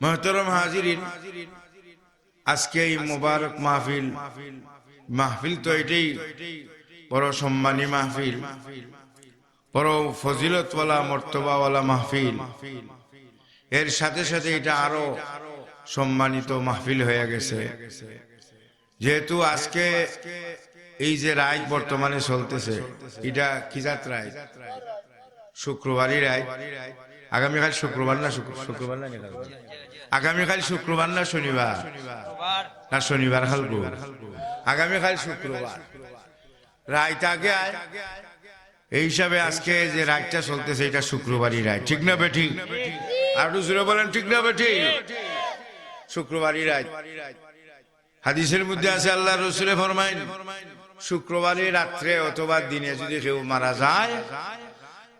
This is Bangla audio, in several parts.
মুহতারাম হাজিরিন, আজকে এই মুবারক মাহফিল তো এটাই বড় সম্মানী মাহফিল, বড় ফজিলতওয়ালা মর্তবাওয়ালা মাহফিল। এর সাথে সাথে এটা আরো সম্মানিত মাহফিল হয়ে গেছে, যেহেতু আজকে এই যে রায় বর্তমানে চলতেছে, এটা কি জাত রায়? শুক্রবারই রায়। আগামীকাল শুক্রবার না শুক্রবার না আগামীকাল শুক্রবার না শনিবার না শনিবার খালবো আগামীকাল শুক্রবার রায়টা আগে আয়। এই হিসাবে আজকে যে রায়টা চলতেছে এটা শুক্রবারই রায়, ঠিক না বেঠিক? আর জোরে বলেন ঠিক না বেঠিক? শুক্রবারই রায়। হাদিসের মধ্যে আছে আল্লাহ রসুলে ফরমাইন, শুক্রবারের রাত্রে অথবা দিনে যদি কেউ মারা যায়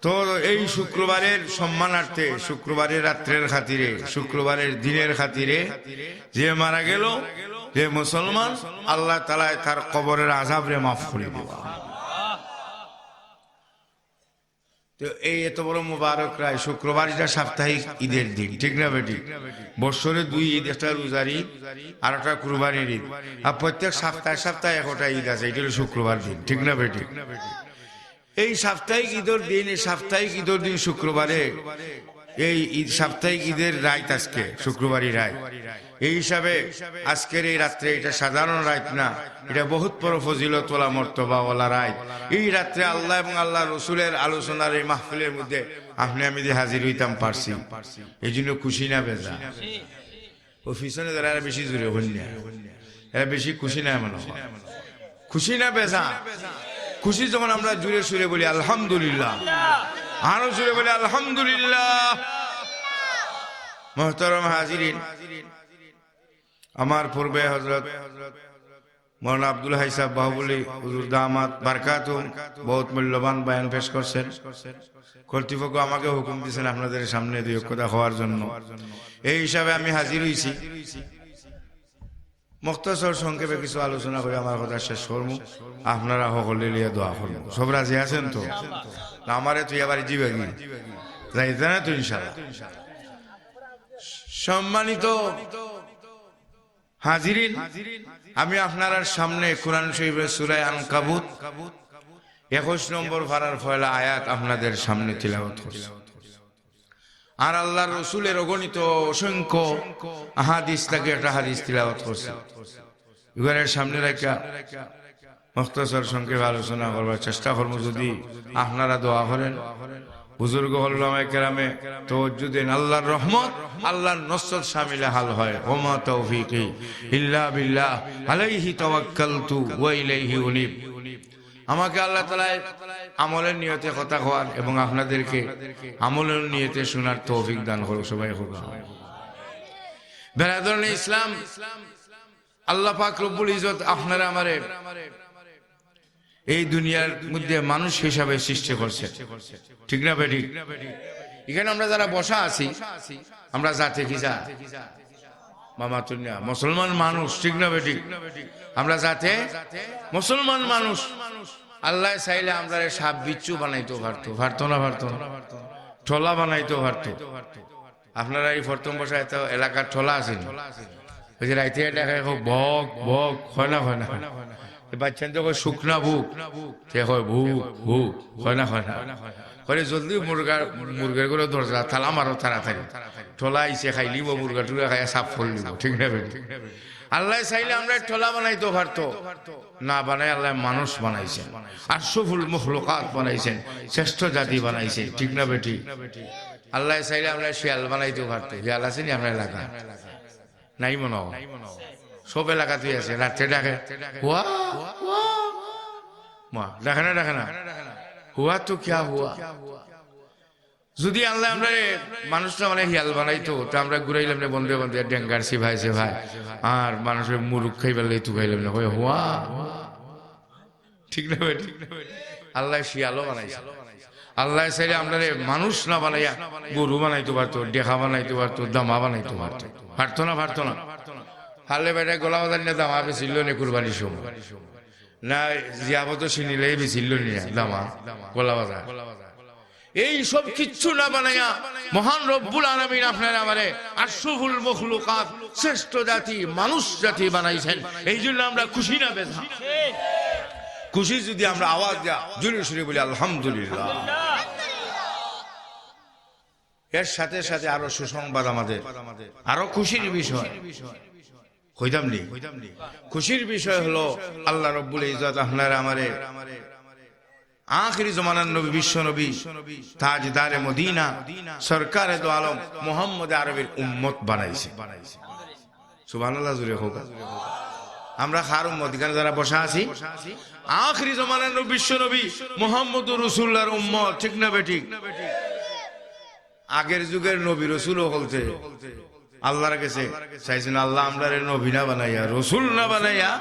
তো এই শুক্রবারের সম্মানার্থে, শুক্রবারের রাত্রের খাতিরে, শুক্রবারের দিনের খাতিরে যে মারা গেল, যে মুসলমান, আল্লাহ তাআলা তার কবরের আযাবরে মাফ করে দেওয়া। তো এই এত বড় মুবারক রায়। শুক্রবার এটা সাপ্তাহিক ঈদের দিন, ঠিক না বেটি? বছরে দুই ঈদ, একটা রোজার ঈদ আর একটা কুরবানির ঈদ। আর প্রত্যেক সপ্তাহে একটা ঈদ আছে, এটা হলো শুক্রবার দিন, ঠিক না বেটি? এই সাপ্তাহিক ঈদের দিন, এই সাপ্তাহিক ঈদের দিন শুক্রবারে, এই সাপ্তাহিক ঈদের রাত আজকে শুক্রবারই রায়। এই হিসাবে আজকের এই রাত্রে, এটা সাধারণ রাত না, এটা বহুত বড় ফজিলতওয়ালা মর্তবাওয়ালা রাত। এই রাত্রে আল্লাহ এবং আল্লাহ রসুলের আলোচনার এই মাহফিলের মধ্যে আপনি আমি হাজির হইতাম পারছি, এই জন্য খুশি না বেজা? ও পিছনে যারা এরা বেশি জোরে হন না, এরা বেশি খুশি না? মনে হয় খুশি না বেজা? খুশি যখন আমরা জুড়ে সুরে বলি আলহামদুলিল্লাহ, আরো জুড়ে বলি আলহামদুলিল্লাহ। মুহতারাম হাজিরিন, আমার পূর্বে হযরত মৌলানা আব্দুল হাই সাহেব বাহুবলী হুজুর দামাত বারকাতুম বহুত মূল্যবান বয়ান পেশ করছেন। কর্তৃপক্ষ আমাকে হুকুম দিয়েছেন আপনাদের সামনে দুই কথা হওয়ার জন্য। এই হিসাবে আমি হাজির হইছি। মুখতাসর সংক্ষেপে কিছু আলোচনা করে আমার কথা শেষ করবো। আপনারা সকলে লিয়ে দোয়া করবো। সব রাজি আছেন তো? আমারে তুই আবার জিবে গিয়ে যাইতে না তো ইনশাআল্লাহ। সম্মানিত হাজিরিন, আমি আপনার সামনে কোরআন শরীফের সূরা আনকাবুত 21 নম্বর পারার পয়লা আয়াত আপনাদের সামনে তিলাওয়াত করছি। আর আল্লাহর রসুলের অগণিত অসংখ্য আহাদিস থেকে একটা হাদিস তিলাওয়াত করছি। এবারের সামনে রাখা মুখতাসর সংক্ষেপে আলোচনা করবার চেষ্টা করবো। যদি আপনারা দোয়া করেন, বুজুর্গ উলামায়ে কেরামে তাওজ্জুহ দেন, আল্লাহর রহমত, আল্লাহর নসরত শামিলে হাল হয়। ওমা তৌফিকি ইল্লা বিল্লাহ আলাইহি তাওয়াক্কালতু ওয়া ইলাইহি উনীব। আমাকে আল্লাহ তাআলা আমলের নিয়তে কথা কওয়ার এবং আপনাদেরকে আমলের নিয়তে শোনার তৌফিক দান করুন। সবাই হোক বেরাদরনে ইসলাম, আল্লাহ পাক রব্বুল ইজ্জত আপনারা আমারে এই দুনিয়ার মধ্যে মানুষ হিসাবে সৃষ্টি করছে, ঠিক না বেটি? এখানে আমরা যারা বসা আছি, আমরা জাতে কি যা মামা তুনিয়া মুসলমান মানুষ, ঠিক না বেটি? আমরা যাতে মুসলমান মানুষ। আল্লাহ চাইলে আমরা সাপ বিচ্ছু বানাইতে পারতো, পারতো না? পারতো। ঠোলা বানাইতে পারতো। আপনারা এই প্রথম বসা এত এলাকার ঠোলা আছেন, ওই যে রাইতে দেখায় বক বক হয় না, হয় না? বাচ্চান তো শুকনা বুক, সে হয় ভুক ভুক, হয় না, হয় না? হলে জলদি মুরগার করে দরজা তালা মারো তাড়াতাড়ি। ঠোলা আইসে খাই লিব, মুরগা টুরগা খাই সাফ করে লিব, ঠিক না বেটি? আল্লাহ চাইলে আমরা ঠোলা বানাইতে পারতো, না বানাই আল্লাহ মানুষ বানাইছেন, আশরাফুল মাখলুকাত বানাইছেন, শ্রেষ্ঠ জাতি বানাইছে, ঠিক না বেটি? আল্লাহ চাইলে আমরা শিয়াল বানাইতে পারতো। শিয়াল আছে নি আপনার এলাকা? নাই মনে হয়, সব এলাকাতেই আছে। রাত্রে ডাকে হুয়া, দেখে না, দেখে না, হুয়া তো কিয়া হুয়া। যদি আল্লাহ আমরা মানুষটা মানে হিয়াল বানাইতো, তো আমরা ঘুরাইলাম না বন্ধে বন্ধে ডেঙ্গার ভাই আর মানুষের মুরুখ খাই পেলে তু খাইলাম না, হয় হুয়া, ঠিক না? আল্লাহ শিয়ালও বানাইছে। আল্লাহ চাইলে আমরা মানুষ না বানাইয়া গরু বানাইতে পারতো, ডেখা বানাইতে পারতো, দামা বানাইতে পারতো। পারতো না? পারতো না? হালে বেটা গোলা বাজার না দামা বেছিল নে কুরবানির সময় না, জিয়াবত চিনিলেই বেছিল নি দামা গোলা বাজার। এই সব কিচ্ছু না বানাইয়া মহান রব্বুল আলামিন আপনারা আমারে আশরাফুল মখলুকাত শ্রেষ্ঠ জাতি মানুষ জাতি বানাইছেন। এই জন্য আমরা খুশি না বেজা? খুশি যদি আমরা আওয়াজ দেয়া জোরে সুরে বলি আলহামদুলিল্লাহ। এর সাথে সাথে আরো সুসংবাদ, আমাদের আরো খুশির বিষয় কইতাম নি। খুশির বিষয় হলো আল্লাহ রব্বুল ইজ্জত আপনারা আমারে আখিরি জমানার নবী, বিশ্ব নবী, তাজদারে মদিনা, সরকারে দো আলম মুহাম্মদ আরবির উম্মত বানাইছে। সুবহানাল্লাহ জুরে হোক। আমরা খার উম্মত, এখানে যারা বসা আছি আখিরি জমানার নবী, বিশ্ব নবী মুহাম্মদুর রাসূলুল্লাহর উম্মত, ঠিক না বেঠিক? আগের যুগের নবী রসুল বলতে আল্লাহর কাছে চাইছেন, আল্লাহ আমরা নবী না বানাইয়া, রসুল না বানাইয়া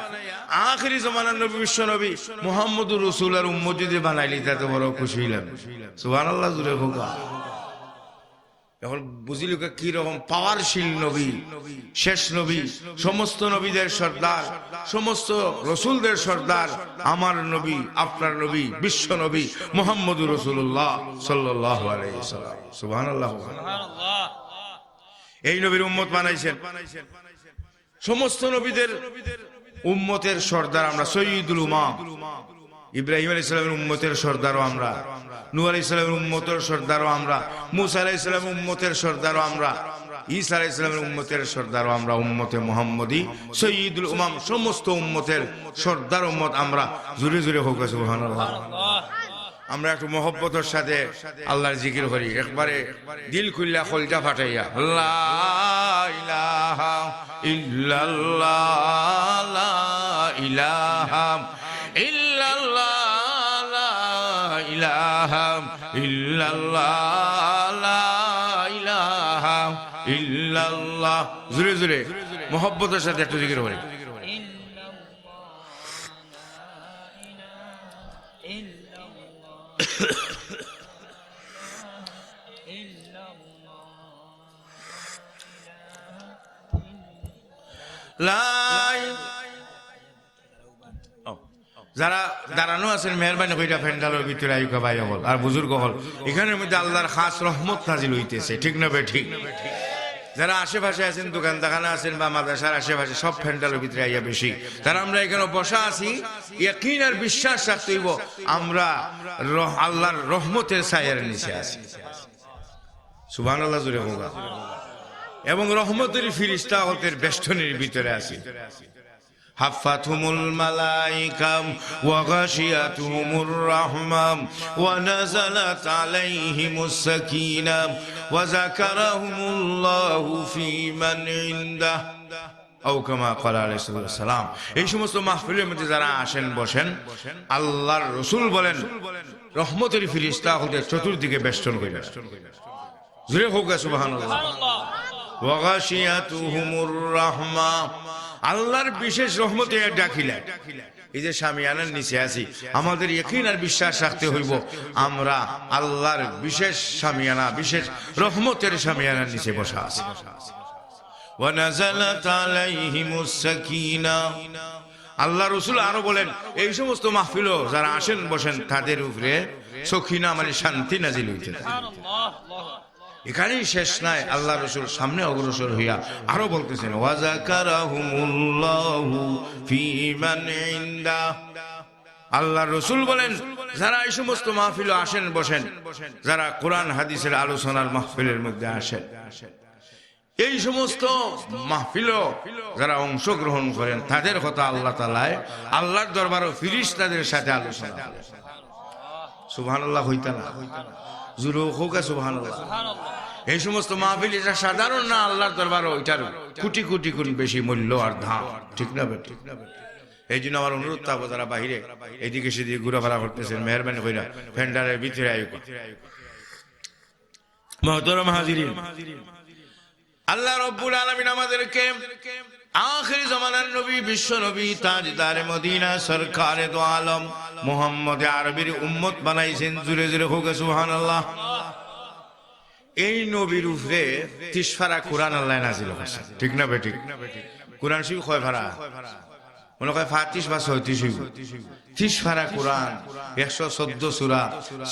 আখিরি জমানার নবী, বিশ্ব নবী মুহাম্মদুর রাসূলুল্লাহর উম্মত যদি বানাইলি তাতে বড় খুশি হইলাম। সুবহানাল্লাহ জুরে হোক। এখন বুঝিল কি রকম পাওয়ারশীল নবী, শেষ নবী, সমস্ত নবীদের সর্দার, সমস্ত রসুলদের সর্দার, আমার নবী, আপনার নবী, বিশ্ব নবী মুহাম্মদুর রাসূলুল্লাহ সাল্লাল্লাহু আলাইহি ওয়াসাল্লাম। সুবহানাল্লাহ। এই নবীর উম্মত বানাইছেন। সমস্ত নবীদের উম্মতের সর্দার আমরা, সৈয়দুল উম্মাহ। ইব্রাহিম আলাইহিস সালামের উম্মতের সর্দারও আমরা, নূহ আলাইহিস সালামের উম্মতের সর্দারও আমরা, মুসা আলাইহিস সালামের উম্মতের সর্দারও আমরা, ঈসা আলাইহিস সালামের উম্মতের সর্দারও আমরা। উম্মতে মুহাম্মদী সৈয়দুল উম্মাম, সমস্ত উম্মতের সর্দার উম্মত আমরা। জোরে জোরে হোক সুবহানাল্লাহ। আমরা একটু মহব্বতের সাথে আল্লাহর জিকির করি, একবারে দিল খুললা কলজা ফাটাইয়া। লা ইলাহা ইল্লাল্লাহ, লা ইলাহা ইল্লাল্লাহ, লা ইলাহা ইল্লাল্লাহ, লা ইলাহা ইল্লাল্লাহ। জোরে জোরে মহব্বতের সাথে একটু জিকির করি। যারা দাঁড়ানো আছেন মেহরবানি কইরা ফেন্ডালের ভিতরে আইকা ভাই হল আর বুজুর্গ হল, এখানের মধ্যে আল্লাহর খাস রহমত নাজিল হইতেছে, ঠিক না ভাই? ঠিক। যারা আশেপাশে আছেন, দোকান দাখানা আছেন বা মাদ্রাসার আশেপাশে, সব ফেন্ডালের ভিতরে আইয়া বেশি। তারা আমরা এখানে বসা আছি, ইয়াকিন আর বিশ্বাস রাখতে হইব আমরা আল্লাহর রহমতের ছায়ার নিচে আছি। সুবহানাল্লাহ জুড়ে হোক। এবং রহমতের ফিরিস্তা হতের বেষ্টনীর ভিতরে আছি। হাফাতুহুমুল মালাইকা ওয়া গাশিয়াতুহুমুর রাহমা ওয়া নাযালাত আলাইহিমুস সাকিনা ওয়া যাকারাহুমুল্লাহু ফী মান ইনদাহ আও কামা ক্বালা আলাইহিস সালাম। এই সমস্ত মাহফিলের মধ্যে যারা আসেন বসেন, আল্লাহর রাসূল বলেন রহমতের ফিরিস্তা হতে চতুর্দিকে বেষ্টন কইরা। জোরে হোক সুবহানাল্লাহ। ওয়া গাশিয়াতুহুমুর রাহমা, আল্লাহর বিশেষ রহমতে ডাকিলেন। এই যে শামিয়ানার নিচে আছি, আমাদের ইয়াকিন আর বিশ্বাস রাখতে হইব আমরা আল্লাহর বিশেষ শামিয়ানা, বিশেষ রহমতের শামিয়ানার নিচে বসা আছি। ওয়া নাযালাত আলাইহিমুস সাকিনা, আল্লাহ রাসূল আরো বলেন এই সমস্ত মাহফিলও যারা আসেন বসেন তাদের উপরে সকিনা মানে শান্তি নাজিল হইতে থাকে। এখানেই শেষ নাই, আল্লাহ রাসূল সামনে অগ্রসর হইয়া আরো বলতেছেন ওয়া যাকারাহুমুল্লাহু ফী মান ইনদাহ। আল্লাহ রাসূল বলেন যারা এই সমস্ত মাহফিলে আসেন বসেন, যারা কোরআন হাদিসের আলোচনার মাহফিলের মধ্যে আসেন, এই সমস্ত মাহফিলও যারা অংশগ্রহণ করেন তাদের কথা আল্লাহ তাআলা আল্লাহর দরবারে ফেরেশতাদের সাথে আলোচনা করেন। সুবহানাল্লাহ হইতা না? জুরু হোকা সুবহানাল্লাহ। এই সমস্ত মাহফিল এটা সাধারণ না, আল্লাহর দরবারে ওইটার কোটি কোটি গুণ বেশি মূল্য আর দাম, ঠিক না বেটি? এই জন্য আমার অনুরোধ থাকবো যারা বাহিরে এদিকে সেদিকে ঘোরাফেরা করতেছেন, মেহরবানি কইরা ফেন্ডারের ভিতরে আইবা। মুহতারাম হাজিরিন, আল্লাহ রাব্বুল আলামিন আমাদেরকে আখিরি জামানার নবী, বিশ্ব নবী, তাজদারে মদিনা, সরকারে দো আলম মুহাম্মদ আরবির উম্মত বানাইছেন। জুরে জুরে হোক সুবহানাল্লাহ। এই নবীর উপরে 30 পারা কোরআন আল্লাহ নাযিল করেছেন, ঠিক না বেটি? কোরআন শরীফ কয় পারা? মনে হয় 35 বা 36 হইব 30 পারা কোরআন 114 সূরা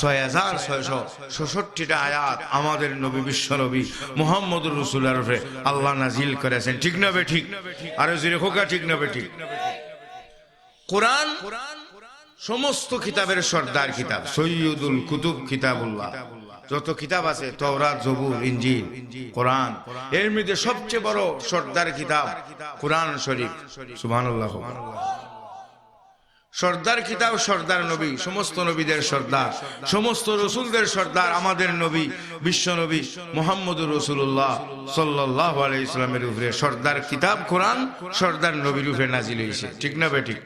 6666টা আয়াত আমাদের নবী বিশ্ব নবী মুহাম্মদুর রাসূলুল্লাহর উপরে আল্লাহ নাজিল করেছেন ঠিক না বেঠিক আর জোরে হোকা ঠিক না বেঠিক কোরআন সমস্ত কিতাবের সর্দার কিতাব সৈয়দুল কুতুব কিতাবুল্লাহ যত কিতাব আছে তাওরাত জবুর ইনজিল কোরআন এর মধ্যে সবচেয়ে বড় সর্দার কিতাব কোরআন শরীফ সুবহানাল্লাহ সর্দার কিতাব সর্দার নবী সমস্ত নবীদের সর্দার সমস্ত রাসূলদের সর্দার আমাদের নবী বিশ্ব নবী মুহাম্মদুর রাসূলুল্লাহ সাল্লাল্লাহু আলাইহি সাল্লামের উপরে সর্দার কিতাব কোরআন সর্দার নবীর উপরে নাজিল হইছে ঠিক না বেঠিক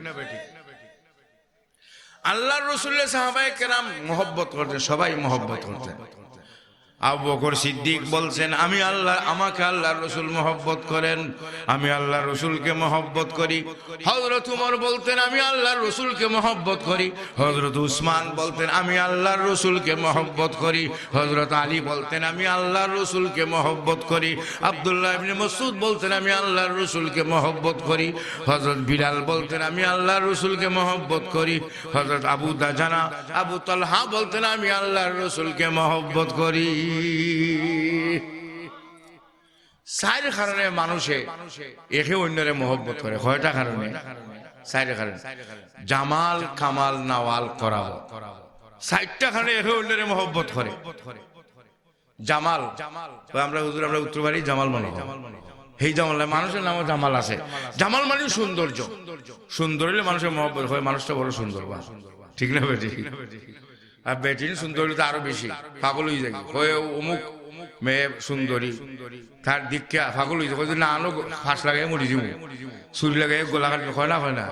আল্লাহর রাসূলের সাহাবায়ে কেরাম মহব্বত করতেন সবাই মহব্বত করতেন আবু বকর সিদ্দিক বলছেন আমি আমাকে আল্লাহর রাসূল মহব্বত করেন আমি আল্লাহর রাসূলকে মহব্বত করি হযরত উমর বলতেন আমি আল্লাহর রাসূলকে মহব্বত করি হযরত উসমান বলতেন আমি আল্লাহর রাসূলকে মহব্বত করি হযরত আলী বলতেন আমি আল্লাহর রাসূলকে মহব্বত করি আব্দুল্লাহ ইবনে মাসউদ বলতেন আমি আল্লাহর রাসূলকে মহব্বত করি হযরত বিলাল বলতেন আমি আল্লাহর রাসূলকে মহব্বত করি হযরত আবু দাজানা আবু তালহা বলতেন আমি আল্লাহর রাসূলকে মহব্বত করি চার কারণে মানুষে একে অন্যরে মহব্বত করে কয়টা কারণে চার কারণে জামাল কামাল নাওয়াল করাও চারটা কারণে একে অন্যরে মহব্বত করে জামাল আমরা হুজুর আমরা উত্তর বাড়ি জামাল মনে এই জামাল মানুষের নামও জামাল আছে জামাল মানে সৌন্দর্য সুন্দর হলে মানুষের মহব্বত হয় মানুষটা বড় সুন্দর ঠিক না বেটি আর বেটিন সুন্দর হলে তো আরো বেশি পাগল হয়ে যায় হয়ে অমুক মেয়ে সুন্দরী তার দীক্ষা পাগল হয়ে যায় না আনো ফাঁস লাগাই মরি দিব চুরি লাগাই গোলা কাটি হয় না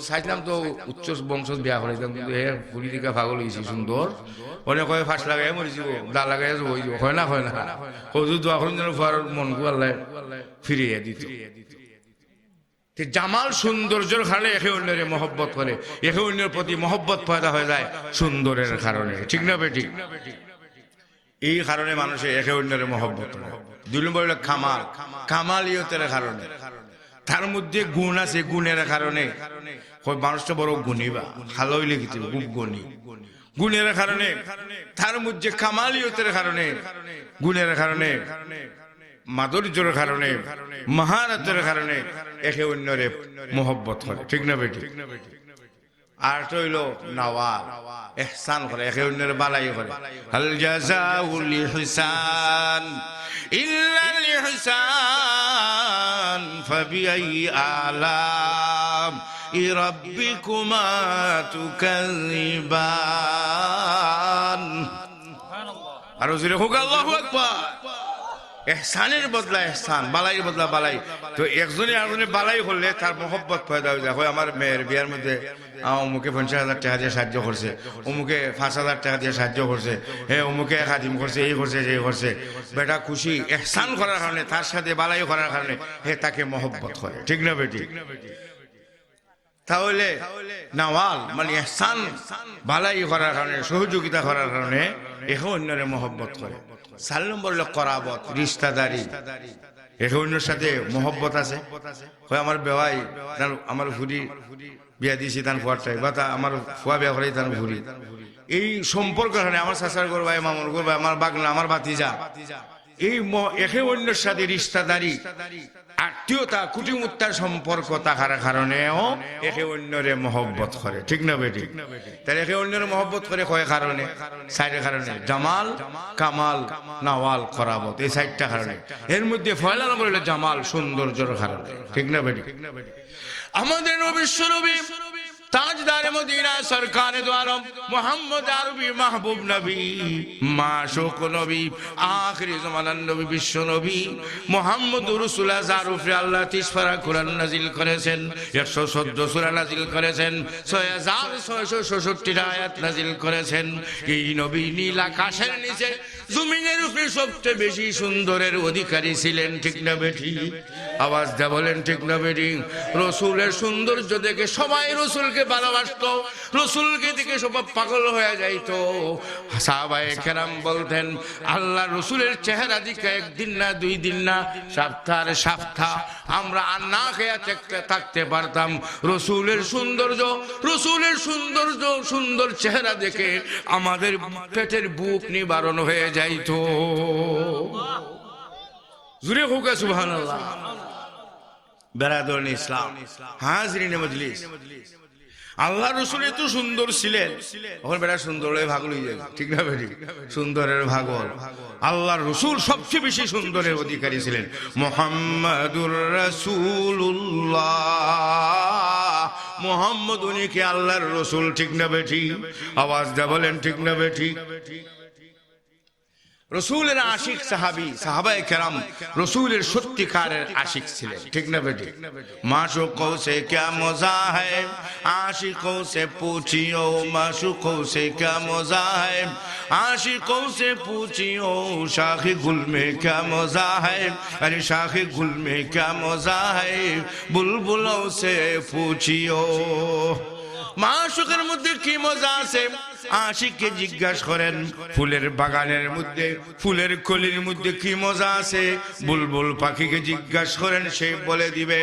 চাইছিলাম তো উচ্চ বংশ বিয়া করাইতাম কিন্তু হে ফুলি দিকা পাগল হয়েছি সুন্দর অনেক হয় ফাঁস লাগাই মরি যাব দা লাগাই বই দিব হয় না হজুর দোয়া করেন যেন মনকু আল্লাহ ফিরিয়ে দিত জামাল সৌন্দর্যের কারণে একে অন্যের মহব্বত করে একে অন্যের প্রতি মহব্বত পয়দা হয়ে যায় সুন্দরের কারণে ঠিক না বেটি এই কারণে মানুষের একে অন্যের মহব্বত করে 2 নম্বর হলো কামাল কামালিয়তের কারণে তার মধ্যে গুণ আছে গুণের কারণে মানুষটা বড় গুণী বা ভালো হইলে কি খুব গুণী গুণের কারণে তার মধ্যে কামালিয়তের কারণে গুণের কারণে মাধুর্যের কারণে মহারতের কারণে একে অন্যরে মহব্বত করে ঠিক না বেটি আর তো হইল নাওয়াল ইহসান করে একে অন্যের বালাই করে হাল জাযাউল ইহসান ইল্লাল ইহসান ফাবিআই আলাম রাব্বিকুমা তুকাযিবান আর জোরে হোক আল্লাহু আকবার এহসানের বদলা এহসান বালাই বদলা বালাই তো একজনে আরেকজনে বালাই করলে তার মহব্বত পয়দা হয়ে যায় হয় আমার মেয়ের বিয়ার মধ্যে অমুকে 50,000 টাকা দিয়ে সাহায্য করছে অমুকে 5,000 টাকা দিয়ে সাহায্য করছে অমুকে খাদিম করছে এই করছে যে করছে বেটা খুশি এহসান করার কারণে তার সাথে বালাই করার কারণে তাকে মহব্বত করে ঠিক না বেটি তাহলে নাওয়াল মানে ইহসান বালাই করার কারণে সহযোগিতা করার কারণে একে অন্যরে মহব্বত করে 4 নম্বর হলো করাবত রিশতাদারি একে অন্যের সাথে মহব্বত আছে হয় আমার বেওয়াই আমার ভুরি বিয়া দিয়েছি তার ফুয়ারটাই বা আমার ফুয়া বিয়া করে তার ভুরি এই সম্পর্ক কারণে আমার চাচার গর ভাই মামুর গর ভাই আমার বাগনা আমার ভাতিজা এই একে অন্যের সাথে রিশতাদারি আত্মীয়তা কুটিমুত্তার সম্পর্ক থাকার কারণেও একে অন্যরে মহব্বত করে ঠিক না বেটি তার একে অন্যরে মহব্বত করে কয় কারণে 4 কারণে জামাল কামাল নাওয়াল করাবত এই 4টা কারণে এর মধ্যে পয়লা নম্বর হলো জামাল সৌন্দর্যের কারণে ঠিক না বেটি আমাদের নবী বিশ্বনবী ताजदार मदीना सरकार दो आलम मोहम्मद अरबी महबूब नबी माशूक नबी आखिरी ज़माना नबी विश्व नबी मोहम्मद रसूलुल्लाह जारुफ अल्लाह 30 पारा कुरान नाजिल करेছেন 114 সূরা নাজিল করেছেন 6666 আয়াত নাজিল করেছেন এই নবী নীল আকাশের নিচে জমিনের উপরে সবচেয়ে বেশি সুন্দরের অধিকারী ছিলেন ঠিক না বেটি আওয়াজ দে বলেন ঠিক না বেটি রাসূলের সৌন্দর্য দেখে সবাই রাসূলকে ভালোবাসতো, রসুলকে দেখে সব পাগল হয়ে যাইতো। সাহাবায়ে কেরাম বলতেন আল্লাহ রসুলের চেহারা দিকে একদিন না 2 দিন না সপ্তাহ আমরা আর না খেয়ে থাকতে পারতাম। রসুলের সৌন্দর্য সুন্দর চেহারা দেখে আমাদের পেটের বুক নিবারণ হয়ে যাইতো। জুরে হোক সুবহানাল্লাহ। বেরাদরুল ইসলাম, হাজরিনে মজলিস, আল্লাহ রসুল এত সুন্দর ছিলেন, এখন বেটা সুন্দরের ভাগ লই যায়, ঠিক না বেটি? সুন্দরের ভাগল আল্লাহর রসুল সবচেয়ে বেশি সুন্দরের অধিকারী ছিলেন। মুহাম্মাদুর রাসূলুল্লাহ, মুহাম্মদ উনি কি আল্লাহর রসুল, ঠিক না বেটি? আওয়াজ দা বলেন ঠিক না বেটি? রসুলের আশিক সাহাবায়ে কেরাম রসুলের সত্যিকারের আশিক ছিলেন, ঠিক না বেটি? মাশুকো সে ক্যা মজা হ্যায় আশিকো সে পুছিও, মাশুকো সে ক্যা মজা হ্যায় আশিকো সে পুছিও, শাখে গুল মে ক্যা মজা হ্যায়, আরে শাখে গুল মে ক্যা মজা হ্যায়, বুলবুলোं সে পুছিও। মাশুকের মধ্যে কি মজা আছে আশিককে জিজ্ঞাসা করেন। ফুলের বাগানের মধ্যে, ফুলের কলির মধ্যে কি মজা আছে বুলবুল পাখিকে জিজ্ঞাসা করেন, সে বলে দিবে।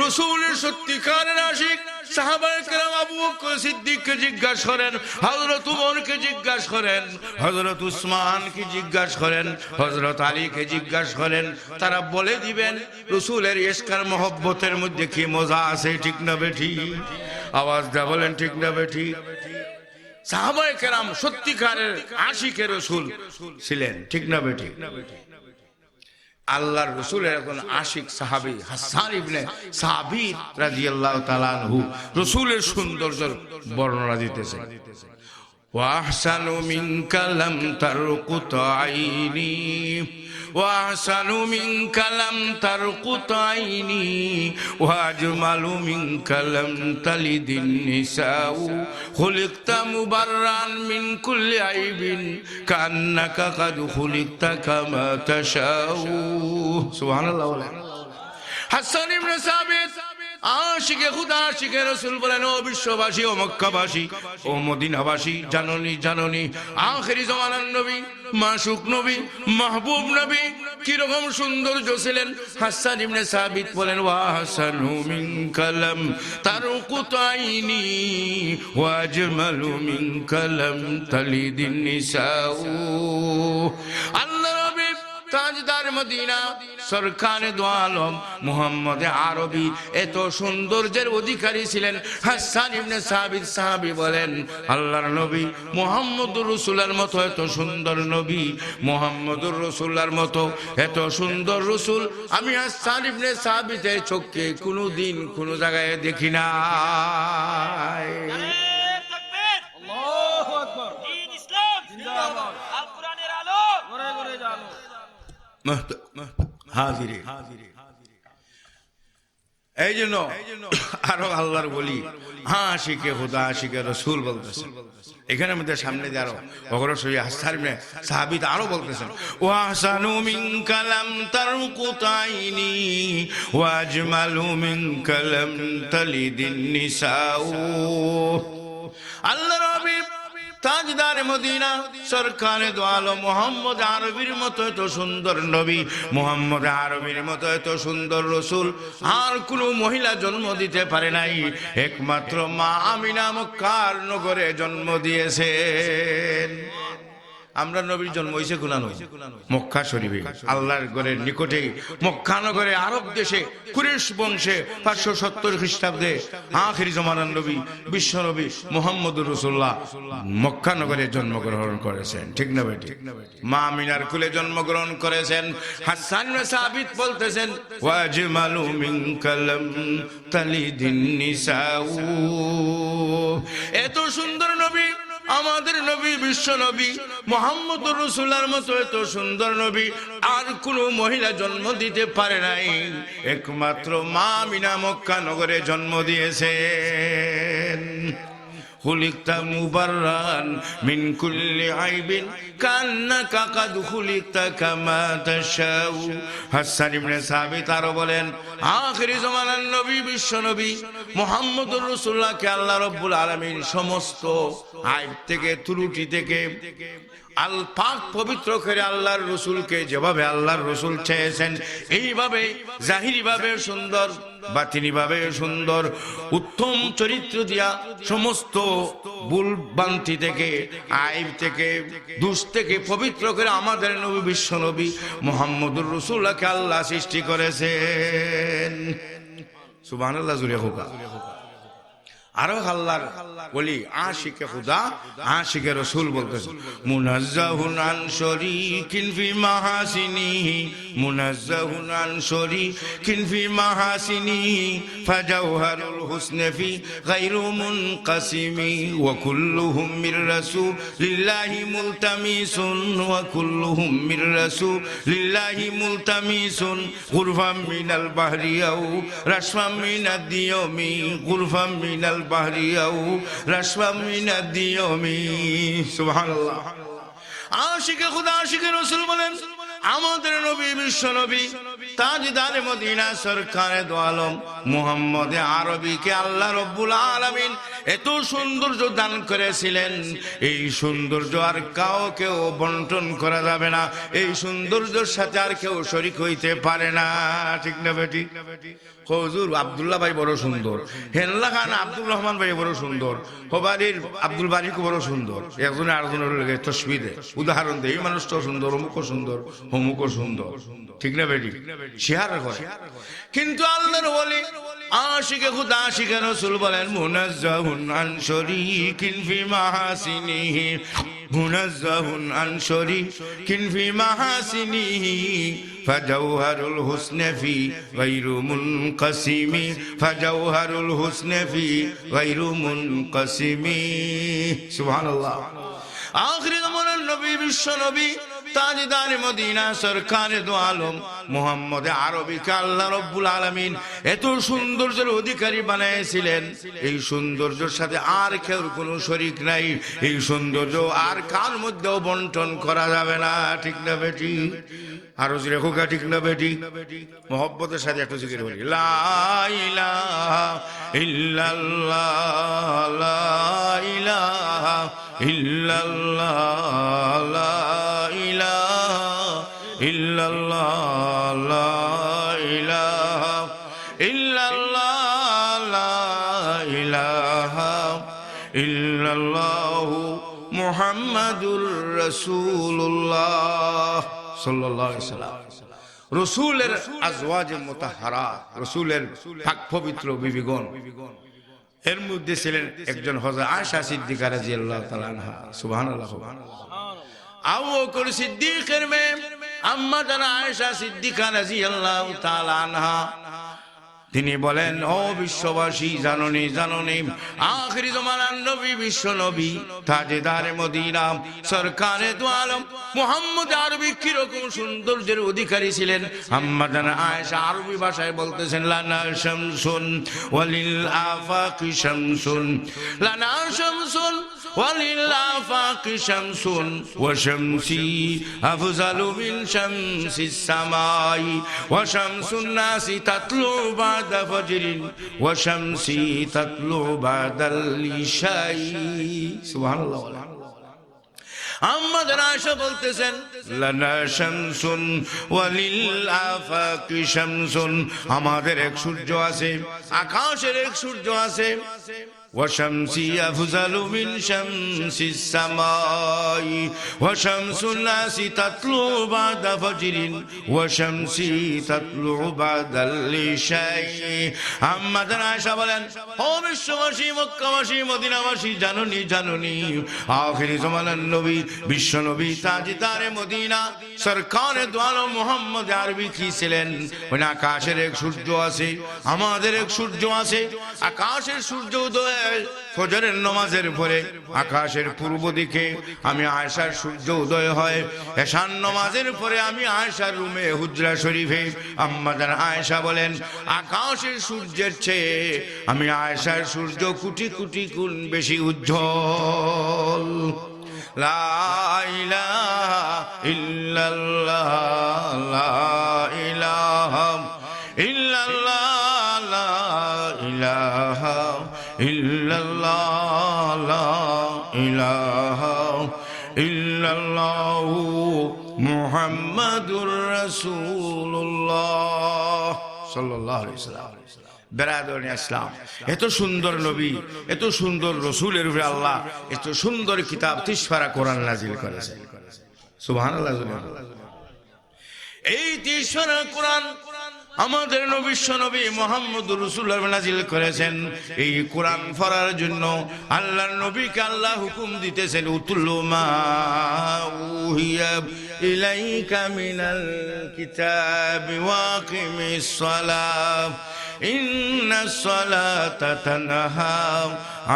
রসুলের সত্যিকারের আশিক সাহাবায়ে কেরাম আবু বকর সিদ্দিককে জিজ্ঞাসা করেন, হযরত উমরকে জিজ্ঞাসা করেন, হযরত উসমানকে জিজ্ঞাসা করেন, হযরত আলীকে জিজ্ঞাসা করেন, তারা বলে দিবেন রসুলের ইশকার মহব্বতের মধ্যে কি মজা আছে, ঠিক না বেঠি? আওয়াজ দা বলেন ঠিক না বেঠি? সাহাবায়ে কেরাম সত্যিকারের আশিকে রসুল ছিলেন, ঠিক না বেঠি? আল্লাহর রসুলের এখন আশিক সাহাবী হাসান ইবনে সাবিত রাদিয়াল্লাহু তাআলা আনহু রসুলের সৌন্দর্যের বর্ণনা দিতেছেন। ওয়াহসানু মিনকা লাম তারকুত আইনি, ওয়াহসানু মিনকা লাম তারকুত আইনি, ওয়াজমালু মিনকা লাম তালিদিন নিসাউ, খুলিকতা মুবাররান মিন কুল্লি আইবিন, কান্নাকা কাদ খুলিকতা কামা তাশাউ। সুবহানাল্লাহ। হাসান ইবনে সাবিত আশিকে খুদা, আশিকে রসুল বলেন, ও বিশ্ববাসী, ও মক্কাবাসী, ও মদিনাবাসী, জাননি আখেরি জামানার নবী, মাসুক নবী, মাহবুব নবী কিরকম সৌন্দর্য ছিলেন। হাসান ইবনে সাবিত বলেন, ওয়া হাসানু মিনকা লাম তারকুত আইনি, ওয়া আজমালু মিনকা লাম তালিদিন নিসাউ। আল্লাহ নবী তাজদার মদিনা, সরকারে দো আলম মুহাম্মদ আরবি এত সৌন্দর্যের অধিকারী ছিলেন। হাসান ইবনে সাবিত সাহাবী বলেন, আল্লাহর নবী মুহাম্মদুর রাসূলের মতো এত সুন্দর নবী, মুহাম্মদুর রাসূলের মতো এত সুন্দর রাসূল আমি হাসান ইবনে সাবিতের চোখে কোনোদিন কোনো জায়গায় দেখি না। আল্লাহু আকবার। দ্বীন ইসলাম জিন্দাবাদ, আল কোরআনের আলো ঘরে ঘরে জানো। হাজিরে এই জন্য আরো আল্লাহর বলি আশিকে খুদা, আশিকে রসুল বলতেছেন। এখানে মধ্যে সামনে দিয়ে আরো অগ্রসরী হাসান ইবনে সাবিত আরো বলতেছেন, ওয়া হাসানু মিনকা লাম তারকুত আইনি, ওয়া আজমালু মিনকা লাম তালিদিন নিসাউ। আল্লাহর হাবিব তাজদার মদিনা, সরকারে দো আলম মুহাম্মদ আরবির মতো এত সুন্দর নবী, মুহাম্মদ আরবির মতো এত সুন্দর রসুল আর কোন মহিলা জন্ম দিতে পারে নাই, একমাত্র মা আমিনা মক্কার নগরে জন্ম দিয়েছেন। আমরা নবীর জন্ম হয়েছে কোনানো মক্কা শরীফে, আল্লাহর ঘরের নিকটে মক্কা নগরে, আরব দেশে কুরেশ বংশে 570 খ্রিস্টাব্দে আখিরি জামানার নবী বিশ্ব নবী মুহাম্মদুর রাসূলুল্লাহ মক্কা নগরে জন্মগ্রহণ করেছেন, ঠিক না বেটি? মা আমিনার কুলে জন্মগ্রহণ করেছেন। হাসান ইবনে সাবিত বলতেছেন, ওয়াজমালু মিনকা লাম তালিদিন নিসাউ। এত সুন্দর নবী আমাদের নবী, বিশ্ব নবী মুহাম্মদুর রাসূলের মতো এত সুন্দর নবী আর কোন মহিলা জন্ম দিতে পারে নাই, একমাত্র মা আমিনা মক্কা নগরে জন্ম দিয়েছেন। খুলিকতা মুবাররান মিন কুল্লি আইবিন কান্নাকা কাদ খুলিকতা কামা তাশাউ। হাসান ইবনে সাবিত আরো বলেন, আখিরি জামানার নবী বিশ্ব নবী মুহাম্মদুর রাসূলুল্লাহকে আল্লাহ রাব্বুল আলামিন সমস্ত আইব থেকে, ত্রুটি থেকে আল পাক পবিত্র করে আল্লাহর রসুলকে যেভাবে আল্লাহর রসুল চেয়েছেন এইভাবে জাহিরি ভাবে সুন্দর, বাতিনি ভাবে সুন্দর, উত্তম চরিত্র দিয়া সমস্ত ভুল ভ্রান্তি থেকে, আইব থেকে, দোষ থেকে পবিত্র করে আমাদের নবী বিশ্ব নবী মুহাম্মদুর রাসূলুল্লাহকে আল্লাহ সৃষ্টি করেছেন। সুবহানাল্লাহ জুড়ে হোক। আরো আল্লাহর বলি আশিকে খুদা, আশিকে রসুল বলতেছে, মুনাজ্জাহুন আন শরীকিন ফি মাহাসিনিহি, মুনাজ্জাহুন আন শরীকিন ফি মাহাসিনিহি, ফাজাওহারুল হুসনি ফি গায়রু মুনকাসিমি, ওয়া কুল্লুহুম মির রাসূলিল্লাহি মুলতামিসুন, ওয়া কুল্লুহুম মির রাসূলিল্লাহি মুলতামিসুন, গুরফাম মিনাল বাহরি আও রাশফাম মিনাদ দিয়মি, গুরফাম মিনাল বাহরি আও রাশফাম মিনাদ দিয়মি। সুবহানাল্লাহ। আশিকে খুদা, আশিকে রাসূল বলেন, আমাদের নবী বিশ্ব নবী তাজদারে মদিনা সরকারে দো আলম মুহাম্মদ আরবীকে আল্লাহ রাব্বুল আলামিন এত সৌন্দর্য দান করেছিলেন, এই সৌন্দর্য আর কাউকেও বন্টন করা যাবে না, এই সৌন্দর্যের সাথে আর কেউ শরীক হইতে পারে না। ঠিক না বেটি? হুজুর আব্দুল্লাহ ভাই বড় সুন্দর, হেল্লা খান আব্দুর রহমান ভাই বড় সুন্দর, হবারির আব্দুল বারিক বড় সুন্দর, একজনে আরেকজনের লাগে তসবিহ দেয়, উদাহরণ দেয়, এই মানুষটা সুন্দর, অমুকও সুন্দর, অমুকও সুন্দর। ঠিক না বেটি? শেয়ার করে। কিন্তু আল্লাহর ওলি আশিকে খুদা, আশিকে রাসূল বলেন, মুনাজ্জাহুন আন শরীকিন ফি মাহাসিনিহি, মুনাজ্জাহুন আন শরীকিন ফি মাহাসিনিহি, ফাজাওহারুল হুসনি ফি গায়রু মুনকাসিমি, ফাজাওহারুল হুসনি ফি গায়রু মুনকাসিমি। সুবহানাল্লাহ। আখিরি জামানার নবী বিশ্ব নবী তাজদারে মদিনা সরকারে দো আলম মুহাম্মদ আরবীকে আল্লাহ রাব্বুল আলামিন এত সৌন্দর্যের অধিকারী বানাইছিলেন, এই সৌন্দর্যের সাথে আর কেউ কোনো শরীক নাই, এই সৌন্দর্য আর কার মধ্যেও বন্টন করা যাবে না। ঠিক না বেটি? আরো জোরে হোক। ঠিক না বেটি? মহব্বতের সাথে একটু জিকির বলি, লা ইলাহা ইল্লাল্লাহ, লা ইলাহা ইল্লাল্লাহ, লা ইলাহা ইল্লাল্লাহ, লা ইলাহা ইল্লাল্লাহ, লা ইলাহা ইল্লাল্লাহ মুহাম্মাদুর রাসূলুল্লাহ সাল্লাল্লাহু আলাইহি ওয়াসাল্লাম। রাসূলের আজওয়াজে মুতাহহারাত, রাসূলের পাক পবিত্র বিবিগণ, এর মধ্যে ছিলেন একজন হযরত আয়েশা সিদ্দিকা রাদিয়াল্লাহু তাআলা আনহা। সুবহানাল্লাহ। আবু বকর সিদ্দিকের মেয়ে আম্মা জানা আয়েশা সিদ্দিকা রাদিয়াল্লাহু তাআলা আনহা, তিনি বলেন, ও বিশ্ববাসী, জাননি জাননি আখিরি জামানার নবী বিশ্ব নবী তাজদারে মদিনা সরকারে দো আলম মুহাম্মদ আরবী কিরকম সৌন্দর্যের অধিকারী ছিলেন। আম্মা জানা আয়েশা আরবি ভাষায় বলতেছেন, লানা শামসুন ওয়ালিল আফাকি শামসুন, লানা শামসুন ওয়ালিল আফাকি শামসুন, ওয়া শামসি আফজালু মিন শামসিস সামাই, ওয়া শামসুন নাসি তাতলু বাদা ফজরিন, ওয়া শামসি তাতলু বাদাল ইশাই। সুবহানাল্লাহ। আম্মা আয়েশা বলতেছেন, লানা শামসুন ওয়ালিল আফাকি শামসুন, আমাদের এক সূর্য আছে, আকাশের এক সূর্য আছে, ওয়া শামসি আফজালু মিন শামসিস সামাই, ওয়া শামসুন নাসি তাতলু বাদা ফজরিন, ওয়া শামসি তাতলু বাদাল ইশাই। আম্মা আয়েশা বলেন, ও বিশ্ববাসী, মক্কাবাসী, মদিনাবাসী, জাননি জাননি আখিরি জামানার নবী বিশ্ব নবী তাজদারে মদিনা সরকারে দো আলম মুহাম্মদ আরবী কি ছিলেন? ওই আকাশের এক সূর্য আছে, আমাদের এক সূর্য আছে, আকাশের সূর্য উদয় ফজরের নামাজের পরে আকাশের পূর্ব দিকে আমি আয়েশার সূর্য উদয় হয়। এশার নামাজের পরে আমি আয়েশার রুমে হুজরা শরীফে আম্মা জান আয়েশা বলেন আকাশের সূর্যের চেয়ে আমি আয়েশার সূর্য কোটি কোটি গুণ বেশি উজ্জ্বল। লা ইলাহা ইল্লাল্লাহ লা ইলাহা ইল্লাল্লাহ লা ইলাহা ইল্লাল্লাহ লা ইলাহা ইল্লাল্লাহু মুহাম্মাদুর রাসূলুল্লাহ সাল্লাল্লাহু আলাইহি ওয়াসাল্লাম। বেরাদরনি ইসলাম, এত সুন্দর নবী, এত সুন্দর রসুলের উপরে আল্লাহ এত সুন্দর কিতাব 30 পারা কোরআন নাজিল করেছেন। সুবহানাল্লাহ। এই 30 পারা কোরআন আমাদের নবিশ্ব নবী মুহাম্মদুর রাসূলুল্লাহ নাজিল করেছেন। এই কোরআন পড়ার জন্য আল্লাহর নবীকে আল্লাহ হুকুম দিতেছেন উতুলু মা উহিয়া ইলাইকা মিনাল কিতাবি ওয়াকিমিস সালাহ ইন্নাস সালাতা তানহা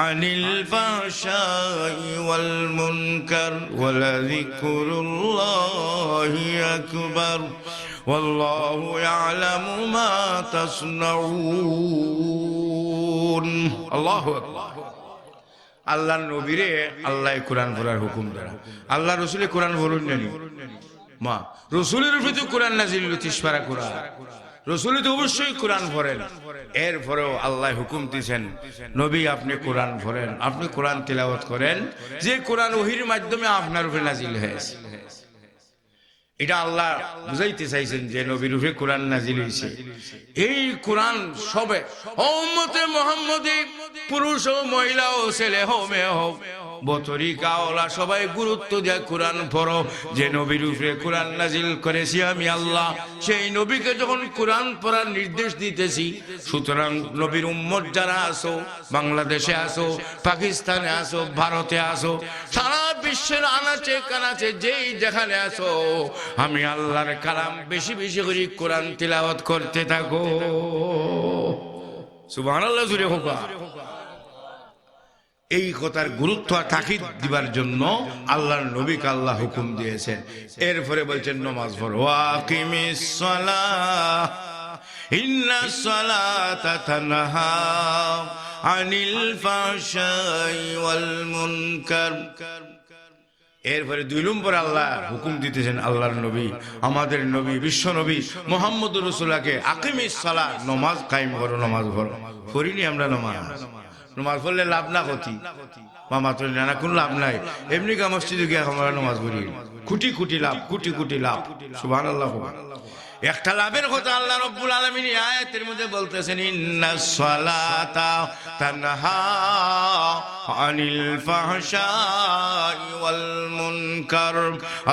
আনিল ফাহশাই ওয়াল মুনকার ওয়ালাযিকরুল্লাহি আকবার والله يعلم ما تصنعون الله أكبر। আল্লাহ নবীরে আল্লাহ কোরআন পড়ার হুকুম দেন। আল্লাহ রসুলে কোরআন পড়ুন জানি মা রসুলের উপরে তো কোরআন নাজিল 30 পারা কোরআন, রসুল তো অবশ্যই কোরআন পড়েন। এরপরেও আল্লাহ হুকুম দিয়েছেন নবী আপনি কোরআন পড়েন, আপনি কোরআন তিলাওয়াত করেন, যে কোরআন ওহির মাধ্যমে আপনার উপরে নাজিল হয়েছে। এটা আল্লাহ বুঝাইতে চাইছেন যে নবীর উপরে কোরআন নাজিল হয়েছে। এই কোরআন সবে উম্মতে মুহাম্মদী পুরুষ ও মহিলা ও ছেলে হোক মেয়ে হোক বতরিকা ওলা সবাই গুরুত্ব দিয়ে কোরআন পড়ো। যে নবীর উপরে কোরআন নাজিল করেছি আমি আল্লাহ, সেই নবীকে যখন কোরআন পড়ার নির্দেশ দিতেছি, সুতরাং নবীর উম্মত যারা আসো, বাংলাদেশে আসো, পাকিস্তানে আসো, ভারতে আসো, সারা বিশ্বের আনাচে কানাচে যেই যেখানে আসো, আমি আল্লাহর কালাম বেশি বেশি করে কোরআন তিলাওয়াত করতে থাকো। সুবহানাল্লাহ জুড়ে হোক। এই কথার গুরুত্ব তাকিদ দিবার জন্য আল্লাহর নবীকে আল্লাহ হুকুম দিয়েছেন। এরপরে বলছেন নামাজ পড়ো, ওয়াকিমিস সালাহ ইন্নাস সালাতা তানহা আনিল ফাহশাই ওয়াল মুনকার। এরপরে 2 নম্বর আল্লাহ হুকুম দিতেছেন আল্লাহর নবী আমাদের নবী বিশ্ব নবী মুহাম্মদুর রাসূলুল্লাহকে আকিমিস সালাহ নামাজ কায়েম করো, নামাজ পড়ো। পড়িনি আমরা নামাজ পড়লে লাভ না ক্ষতি মামা তো না কোন লাভ নাই। এমনি কা মসজিদে গিয়ে আমরা নামাজ পড়ি, কোটি কোটি লাভ, কোটি কোটি লাভ। সুবহানাল্লাহ। একটা লাভের কথা আল্লাহ রাব্বুল আলামিন এই আয়াতের মধ্যে বলতেছেন ইন্নাস সালাতা তানহা আনিল ফাহশাই ওয়াল মুনকার।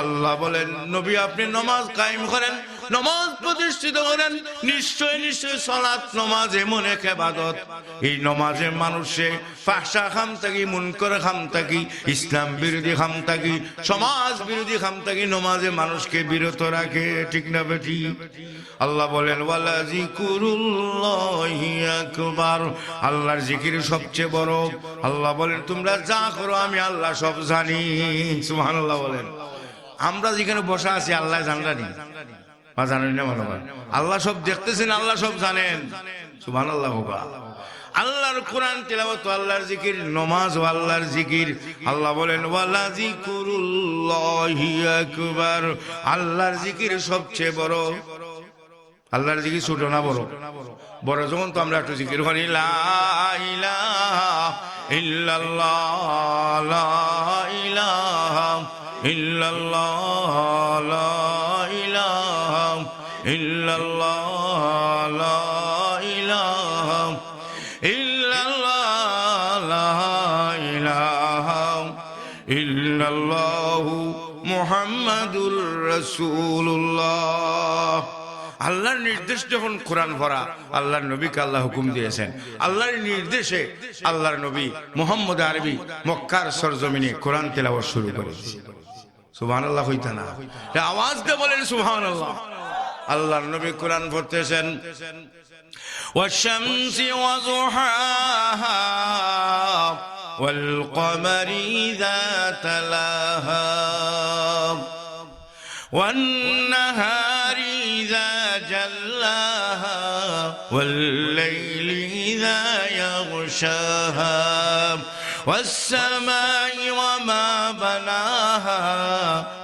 আল্লাহ বলেন নবী আপনি নামাজ কায়েম করেন, নামাজ প্রতিষ্ঠিত করেন। নিশ্চয় নিশ্চয় সালাত নামাজ এমন এক ইবাদত, এই নামাজে মানুষে ফাহশা খাম থাকি, মুনকার খাম থাকি, ইসলাম বিরোধী খাম থাকি, সমাজ বিরোধী খাম থাকি নামাজে মানুষকে বিরত রাখে। ঠিক না বেটি? আল্লাহ বলেন ওয়ালা যিকুরুল্লাহি আকবার, আল্লাহর জিকির সবচেয়ে বড়। আল্লাহ বলেন তোমরা যা করো আমি আল্লাহ সব জানি। সুবহানাল্লাহ বলেন। আমরা যেখানে বসা আছি আল্লাহ জানলানি বা জানেন না মনে হয়, আল্লাহ সব দেখতেছেন, আল্লাহ সব জানেন। সুবহানাল্লাহ। আল্লাহর কোরআন তিলাওয়াত, আল্লাহর জিকির, নামাজ ও আল্লাহর জিকির। আল্লাহ বলেন ওয়ালা যিকুরুল্লাহি আকবার, আল্লাহর জিকির সবচেয়ে বড়। আল্লাহর জিকির ছোট না বড়? বড়। যখন তো আমরা একটু জিকির করি লা ইলাহা ইল্লাল্লাহ লা ইলাহা ইল্লাল্লাহ লা ইলাহা ইল্লাল্লাহ লা ইলাহা ইল্লাল্লাহ লা ইলাহা ইল্লাল্লাহু মুহাম্মাদুর রাসূলুল্লাহ। আল্লাহর নির্দেশ যখন কোরআন পড়া, আল্লাহর নবীকে আল্লাহ হুকুম দিয়েছেন। আল্লাহর নির্দেশে আল্লাহর নবী মুহাম্মদ আরবি মক্কার সরজমিনে কোরআন তেলাওয়াত শুরু করেছেন। সুবহানাল্লাহ হইতা না? আওয়াজ দিয়ে বলেন সুবহানাল্লাহ। আল্লাহর নবী কোরআন পড়তেছেন والشمس وضحاها والقمر إذا تلاها والنهار إذا جلاها والليل إذا يغشاها والسماء وما بناها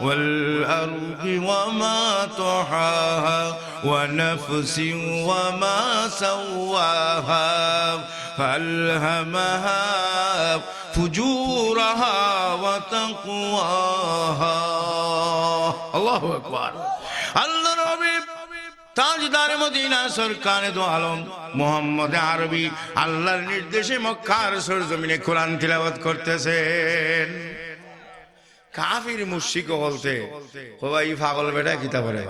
والأرض وما طحاها ونفس وما سواها فألهمها فجورها وتقواها الله أكبر الله ربي তাজদার মদিনা সরকারে দো আলম মুহাম্মদ আরবি আল্লাহর নির্দেশে মক্কার সরজমিনে কোরআন তিলাওয়াত করতেছেন কাফির মুশরিক বলতে ওই পাগল বেটা কিতা বলে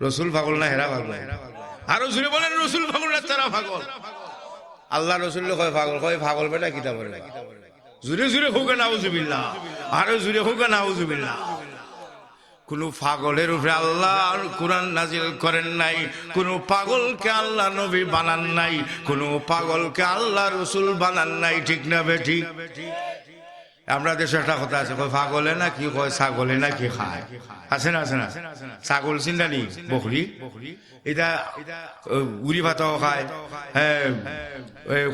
রাসূল পাগল না হেরা পাগল আর জুরে বলেন রাসূল পাগল না তারা পাগল আল্লাহ রাসূল কয় পাগল বেটা কিতা বলে জুরে জুরে হোক নাউজুবিল্লাহ আর জুরে হোক নাউজুবিল্লাহ কোন পাগলের উপরে আল্লাহ কোরআন নাজিল করেন নাই, কোন পাগলকে আল্লাহ নবী বানান নাই, কোন পাগলকে আল্লাহ রসুল বানান নাই। ঠিক না বেঠি? আমরা দেশে একটা কথা আছে, পাগলে না কি কয় ছাগলে না কি খায়, আছে না? আছে না? ছাগল চিন্তা নি বকরি এটা উড়ি ভাতও খায়,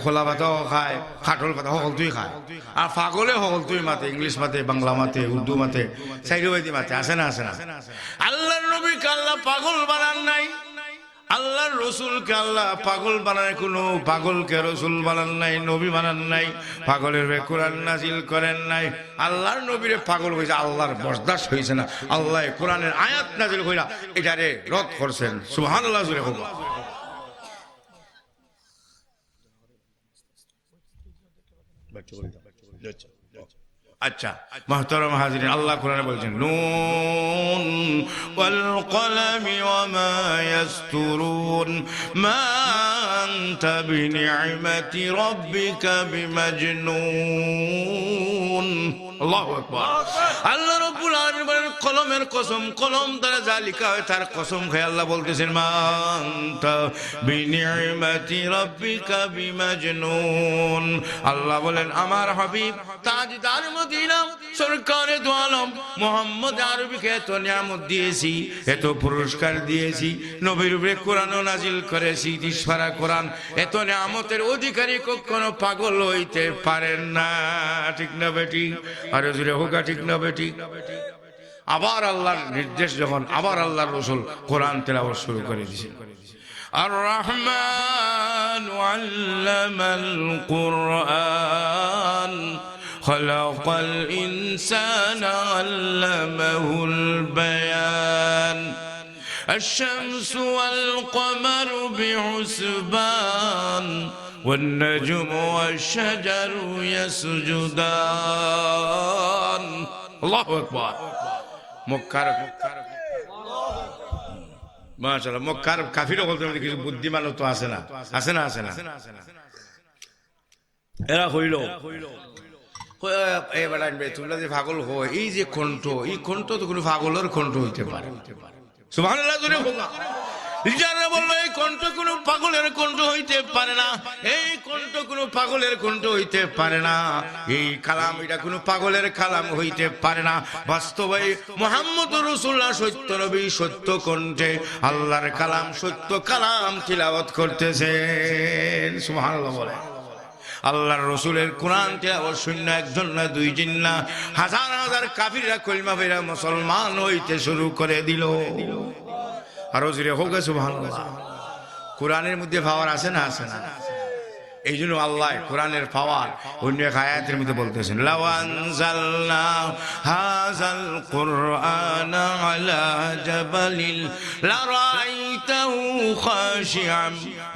খোলা ভাতও খায়, খাটল ভাত সকলটোই খায়। আর পাগলে সকলটোই মাতে, ইংলিশ মাতে, বাংলা মাতে, উর্দু মাতে, চাইরবাদী মাতে। আছে না? আছে না? আল্লাহর নবীকে আল্লাহ পাগল বানান নাই, আল্লাহর রসুলকে আল্লাহ পাগল বানায়, কোনো পাগলকে রসুল বানান নাই, নবী বানান নাই, পাগলের কোরআন নাজিল করেন নাই। আল্লাহর নবীরে পাগল হয়েছে, আল্লাহর বরদাস্ত হয়েছে না, আল্লাহ কোরআনের আয়াত নাজিল কইরা এটারে রদ করছেন। সুবহানাল্লাহ জোরে হোক। আচ্ছা মুহতারাম হাজিরিন, আল্লাহ কোরআনে বলছেন নুন ওয়াল কলামি ওয়া মা ইয়াসতুরুন মা আনতা বিনি'মাতি রাব্বিকা বিমাজনুন। আল্লাহু আকবার। আল্লাহ রাব্বুল আলামিন বলেন কলমের কসম, কলম দ্বারা যা লেখা হয় তার কসম খেয়ে আল্লাহ বলতেছেন মা আনতা বিনি'মাতি রাব্বিকা বিমাজনুন। আল্লাহ বলেন আমার হাবিব তাজদার মদিনা সরকারে দো আলম মুহাম্মদ আরবিকে এত নিয়ামত দিয়েছি, এত পুরস্কার দিয়েছি, নবীর উপরে কোরআনও নাজিল করেছি, দিশারা কোরআন, এত নিয়ামতের অধিকারী কখনো পাগল হইতে পারেন না। ঠিক না বেটি? আরে জুড়ে হোকা ঠিক না বেটি? আবার আল্লাহর নির্দেশ যখন, আবার আল্লাহর রসুল কোরআন তেলাওয়াত শুরু করে দিয়েছেন। আর রহমান আল্লামাল কুরআন খলাকাল ইনসানা আল্লামাহুল বায়ান الشمس والقمر بحسبان والنجم والشجر يسجدان الله أكبر মক্কার মাশাআল্লাহ মক্কার কাফিরও বলতে কিছু বুদ্ধিমানও তো আছে না? আছে না? আছে না? এরা হইল তোমরা যে পাগল হয়, এই যে কণ্ঠ, এই কণ্ঠ তো কোনো পাগলের কণ্ঠ হইতে পারে। সুবহানাল্লাহ জোরে বলা। যারা বললো এই কণ্ঠ কোনো পাগলের কণ্ঠ হইতে পারে না, এই কণ্ঠ কোনো পাগলের কণ্ঠ হইতে পারে না, এই কালাম এটা কোনো পাগলের কালাম হইতে পারে না। বাস্তবে মুহাম্মদ রাসূলুল্লাহ সত্য নবী, সত্য কণ্ঠে আল্লাহর কালাম, সত্য কালাম তিলাওয়াত করতেছেন। সুবহানাল্লাহ বলে। আল্লাহর রসুলের কোরআন তিলাওয়াত শূন্য একজন না, দুইজন না, হাজার হাজার কাফিররা কলিমা পড়ে মুসলমান হইতে শুরু করে দিল। আরো জোরে হোক সুবহানাল্লাহ। কোরআনের মধ্যে পাওয়ার আছে না? আছে না? এই জন্য আল্লাহ কোরআনের পাওয়ার অন্য এক আয়াতের মধ্যে বলতেছেন লাউ আনজালনা হাযাল কুরআনা আলা জাবালিন লারাআইতাহু খাশিআম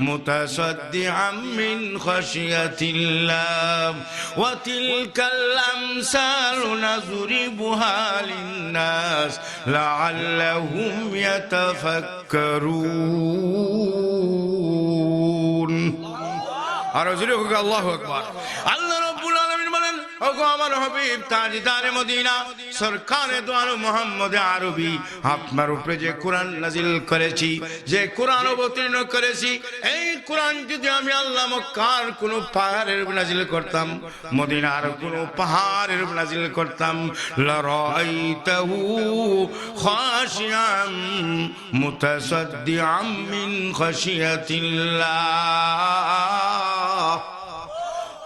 মুতাসাদ্দিআম মিন খাশিয়াতিল্লাহ ওয়া তিলকাল আমসালু নাযরিবুহা লিন-নাস লাআল্লাহুম ইয়াতাফাক্কারুন। আর জোরে হোক আল্লাহু আকবার। আল্লাহ রাব্বুল আলামিন বলেন ওগো আমার হাবিব তাজদারে মদিনা সরকারে দো আলম মুহাম্মদ আরবি আপনার উপরে যে কোরআন নাজিল করেছি, যে কোরআন অবতীর্ণ করেছি, এই কোরআন যদি আমি আল্লাহ মক্কার কোন পাহাড়ের নাজিল করতাম, মদিনার কোন পাহাড়ের নাজিল করতাম, লারাইতাহু খাশিয়াম মুতাসাদ্দিআম মিন খাশিয়াতিল্লাহ।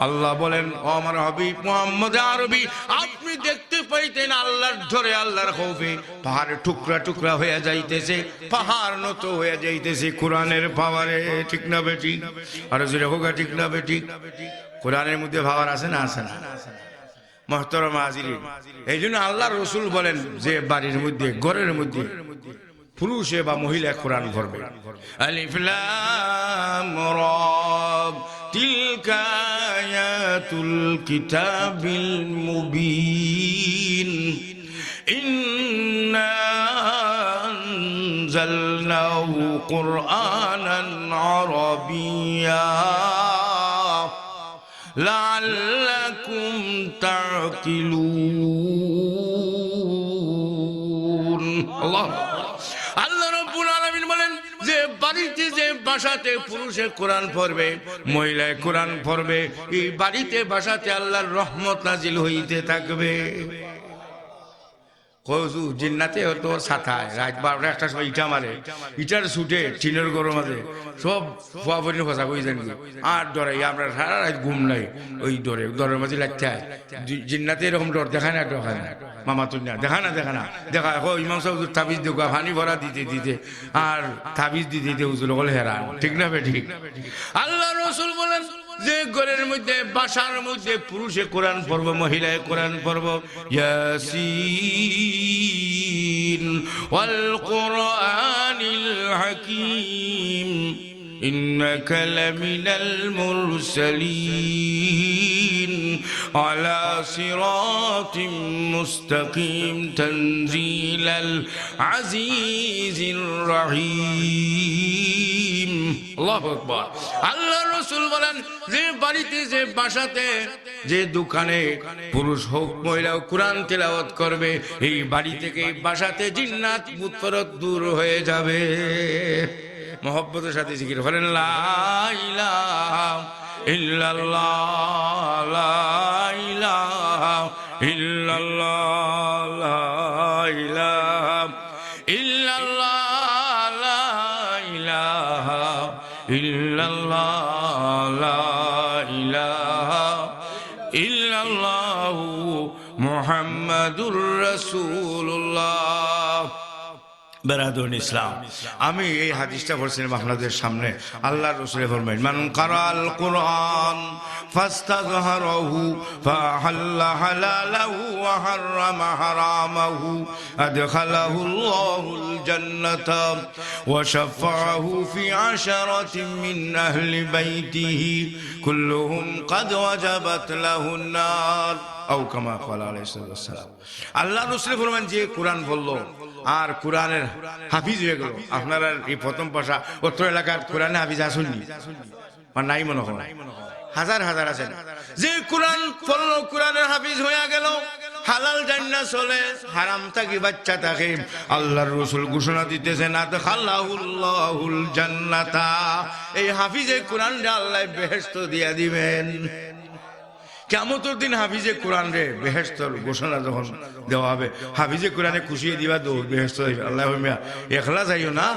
আল্লাহ বলেন, ও আমার হাবিব মুহাম্মদ আরবি, আপনি দেখতে পাইতেন আল্লাহর ধরে আল্লাহর খৌফে পাহাড় টুকরা টুকরা হয়ে যাইতেছে, পাহাড় নত হয়ে যাইতেছে কোরআনের পাওয়ারে। ঠিক না বেটি? আর জোরে হোক ঠিক না বেটি? কোরআনের মধ্যে পাওয়ার আছে না আছে না? মুহতারাম হাজিরিন, এই জন্য আল্লাহর রাসূল বলেন যে বাড়ির মধ্যে ঘরের মধ্যে পুরুষে বা মহিলা কোরআন পড়বে। আলিফ লাম রা তিলকা আয়াতুল কিতাবিল মুবিন ইন্না আনজালনাহু কুরআনান আরাবিয়্যা লাআল্লাকুম তা'কিলুন। আল্লাহ রাব্বুল আলামিন বলেন যে বাড়িতে যে ভাষাতে পুরুষে কোরআন পড়বে, মহিলায় কোরআন পড়বে, এই বাড়িতে ভাষাতে আল্লাহর রহমত নাজিল হইতে থাকবে। কজু জিন্নাতে হতো ছাতায় রাত 12টা 1টার সময় ইটা মারে, ইটার ছুটে টিনের গরম আছে সব ফুয়া ফরিন ফসা কই জানি আর ডরে আমরা সারা রাত ঘুম নাই, ওই ডরের মাঝে লাগতে হয়। জিন্নাতে এরকম ডর দেখায় না, দেখায় না মামা তুই না দেখা না দেখা ইমাম সাহেব তাবিজ দেখো পানি ভরা দিতে দিতে আর তাবিজ দিতে দিতে হুজুর বলে হেরান। ঠিক না বে ঠিক? আল্লাহ রাসূল বলেন যে ঘরের মধ্যে বাসার মধ্যে পুরুষে কোরআন পড়ব, মহিলায় কোরআন পড়ব। ইয়াসিন ওয়াল কুরআনিল হাকীম ইন্নাকা লামিনাল মুরসালিন আলা সিরাতিম মুস্তাকিম তানজিলাল আজিজির রহিম। আল্লাহু আকবার। আল্লাহ রাসূল বলেন যে বাড়িতে যে বাসাতে যে দোকানে পুরুষ হোক মহিলা কোরআন তেলাওয়াত করবে, এই বাড়ি থেকে বাসাতে জিন্নাত মুতফরত দূর হয়ে যাবে। মহব্বতের সাথে জিকির করেন লা ইলাহা ইল্লাল্লাহ লা ইলাহা ইল্লাল্লাহ লা ইলাহা ইল্লাল্লাহ লা ইলাহা ইল্লাল্লাহ লা ইলাহা ইল্লাল্লাহু মুহাম্মাদুর রাসূলুল্লাহ। বেরাদুন ইসলাম, আমি এই হাদিসটা পড়ছিলাম আপনাদের সামনে। আল্লাহর রাসূল ফরমায়েন মান কারাল কুরআন ফাস্তাযহারাহু ফাহাল্লা হালালাহু ওয়া হারামা হারামাহু আদখালাহু আল্লাহুল জান্নাতা ওয়া শাফাআহু ফি আশারাতিন মিন আহলি বাইতিহি কুল্লুহুম কাদ ওয়াজাবাত লাহুন নার আও কামা ক্বালা আলাইহিস সালাম। আল্লাহর রাসূল ফরমান যে কোরআন বললো আর কোরআনের হাফিজ হয়ে গেল। আপনারা এই প্রথম পাশা অত্র এলাকার কোরআনে হাফিজ আসুননি আর নাই মনে হয়, হাজার হাজার আছেন। যে কোরআন পড়লো কোরআনের হাফিজ হয়ে গেল, হালাল জান্নাত চলে, হারাম থাকি বাচ্চা থাকে। আল্লাহর রাসূল ঘোষণা দিতেছেন আদখালাহুল্লাহুল জান্নাতা, এই হাফিজে কোরআন রে আল্লাহ বেহেশত দিয়া দিবেন। কিয়ামতের দিন হাফিজে কোরআন রে বেহেশতের ঘোষণা যখন দেওয়া হবে, হাফিজে কোরআনে খুশিয়ে দিবা দৌড় বেহেশত হইবে। আল্লাহ একলা যাইও না,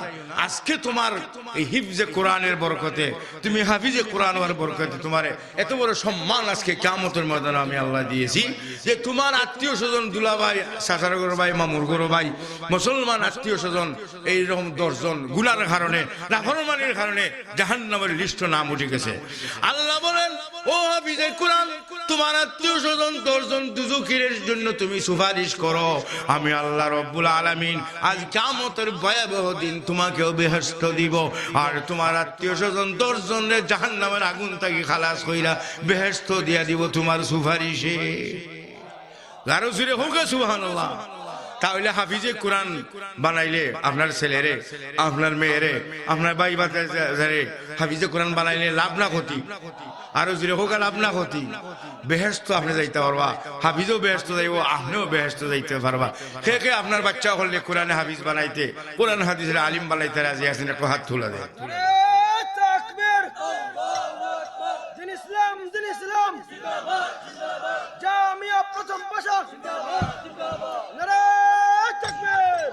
আজকে তোমার এই হিফজে কোরআনের বরকতে, তুমি হাফিজে কোরআন হওয়ার বরকতে তোমার এত বড় সম্মান আজকে কিয়ামতের ময়দানে আমি আল্লাহ দিয়েছি যে তোমার আত্মীয় স্বজন দুলাভাই, চাচার ভাই, মামুর গরু ভাই, মুসলমান আত্মীয় স্বজন এইরকম 10 জন গুনার কারণে, নাফরমানির কারণে জাহান্নামের লিস্ট নাম উঠে গেছে। আল্লাহ বলেন ও হাফিজে কোরআন, তোমার আত্মীয় স্বজন 10 জন দুজখের জন্য তুমি সুপারিশ করো, আমি আল্লাহ রাব্বুল আলামিন আজ কিয়ামতের ভয়াবহ দিন তোমাকেও বেহেশত দিব, আর তোমার আত্মীয় স্বজন 10 জনের জাহান্নামের আগুন থেকে খালাস কইরা বেহেশত দিয়া দিব তোমার সুপারিশে। গারো সুরে হোক সুবহানাল্লাহ। তাহলে হাফিজে কোরআন বানাইলে আপনার ছেলেরে, আপনার মেয়েরে, আপনার ভাই বাচ্চারে হাফিজে কোরআন বানাইলে লাভ না ক্ষতি? আরো জোরে হোক, লাভ না ক্ষতি? বেহেশত আপনি যাইতে পারবা, হাফিজও বেহেশত যাইব, আপনিও বেহেশত যাইতে পারবা। কে আপনার বাচ্চা হলে কোরআনে হাফিজ বানাইতে, কোরআন হাদিসের আলিম বানাইতে রাজি আছেন? একটু হাত তুলে দেয়। জামিয়া প্রথম পাশা নারায়ে তাকবীর,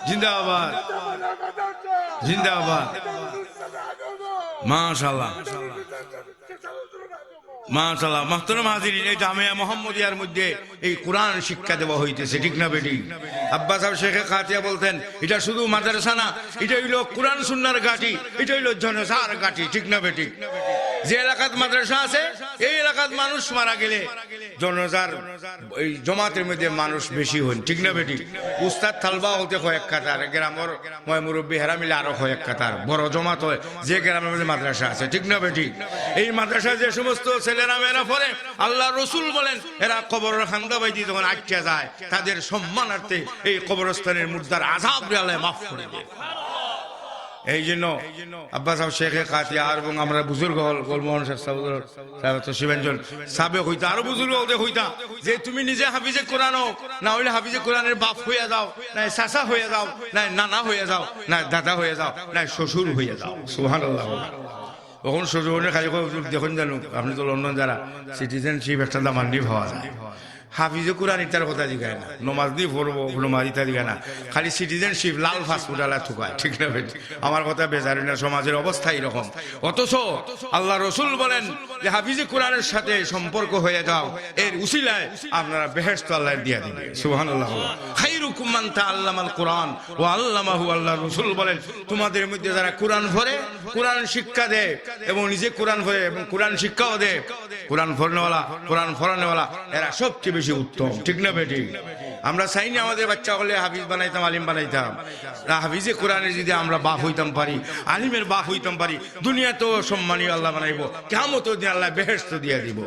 জিন্দাবাদ জিন্দাবাদ। মাশাআল্লাহ মাশাআল্লাহ। মুহতারাম হাজিরিন, এই জামিয়া মুহাম্মদিয়ার মধ্যে এই কোরআন শিক্ষা দেওয়া হইতেছে, ঠিক না বেটি? আব্বাস সাহেব শেখে কাতিয়া বলতেন, এটা শুধু মাদ্রাসা না, এটা হইলো কোরআন সুন্নাহর ঘাঁটি, এটা হইলো জনসার ঘাঁটি, ঠিক না বেটি? যে এলাকাত মাদ্রাসা আছে এই এলাকাত মানুষ মারা গেলে জনজার এই জমাতের মধ্যে মানুষ বেশি হন, ঠিক না বেটি? উস্তাদ তালবা হতে কয়েক কাতার, গ্রামের ময় মুরব্বী হেরা মিলে আরো কয়েক কাতার বড় জমাত হয় যে গ্রামের মধ্যে মাদ্রাসা আছে, ঠিক না বেটি? এই মাদ্রাসায় যে সমস্ত ছেলেরা মেয়েরা পড়ে, আল্লাহ রসুল বলেন এরা কবরের খান্দা বাইদি যখন আটকে যায় তাদের সম্মানার্থে এই কবরস্থানের মুর্দার আযাব আল্লাহ মাফ করে দেয়। এই জন্য আব্বাস সাহেব শেখে কাতিয়া এবং আমরা বুজুর্গ হল গোলমোহন সাহেব শিবাঞ্জন সাবেক হইতা, আরো বুজুর্গ হইতা যে তুমি নিজে হাফিজে কোরআন হোক, না হইলে হাফিজে কোরআনের বাপ হইয়া যাও, না চাচা হইয়া যাও, না নানা হইয়া যাও, না দাদা হইয়া যাও, না শ্বশুর হইয়া যাও। সুবহানাল্লাহ। তখন শ্বশুরের খালি দেখুন জানো, আপনি তো লন্ডন যারা সিটিজেনশিপ একটা দামান্ডি পাওয়া যায়। হাফিজে কোরআন ইত্যার কথা জিগায় না, নমাজ দিয়ে পড়বো নমাজ ইত্যাদি জিগায় না, খালি সিটিজেনশিপ লাল ফাস্টফুড আলা থুকায়, ঠিক না বেটি? আমার কথা বেজারি না, সমাজের অবস্থা এরকম। অথচ আল্লাহ রসুল বলেন যে হাফিজে কোরআনের সাথে সম্পর্ক হয়ে যাও, এর উসিলায় আপনারা বেহেশত আল্লাহ দিয়া দিবে। সুবহানাল্লাহ। খায়রুকুম মান তাআল্লামাল কোরআন ওয়া আল্লামাহু, আল্লাহ রসুল বলেন তোমাদের মধ্যে যারা কোরআন পড়ে, কোরআন শিক্ষা দেয় এবং নিজে কোরআন পড়ে এবং কোরআন শিক্ষাও দেয়, কোরআন পড়নেওয়ালা, কোরআন পড়ানেওয়ালা, এরা সবচেয়ে বেশি উত্তম, ঠিক না বেটি? আমরা চাই না আমাদের বাচ্চা হলে হাফিজ বানাইতাম, আলিম বানাইতাম। হাফিজে কোরআনের যদি আমরা বাপ হইতাম পারি, আলিমের বাপ হইতাম পারি, দুনিয়া তো সম্মানীয় আল্লাহ বানাইব, কিয়ামতের দিন আল্লাহ বেহেশত দিয়া দিব।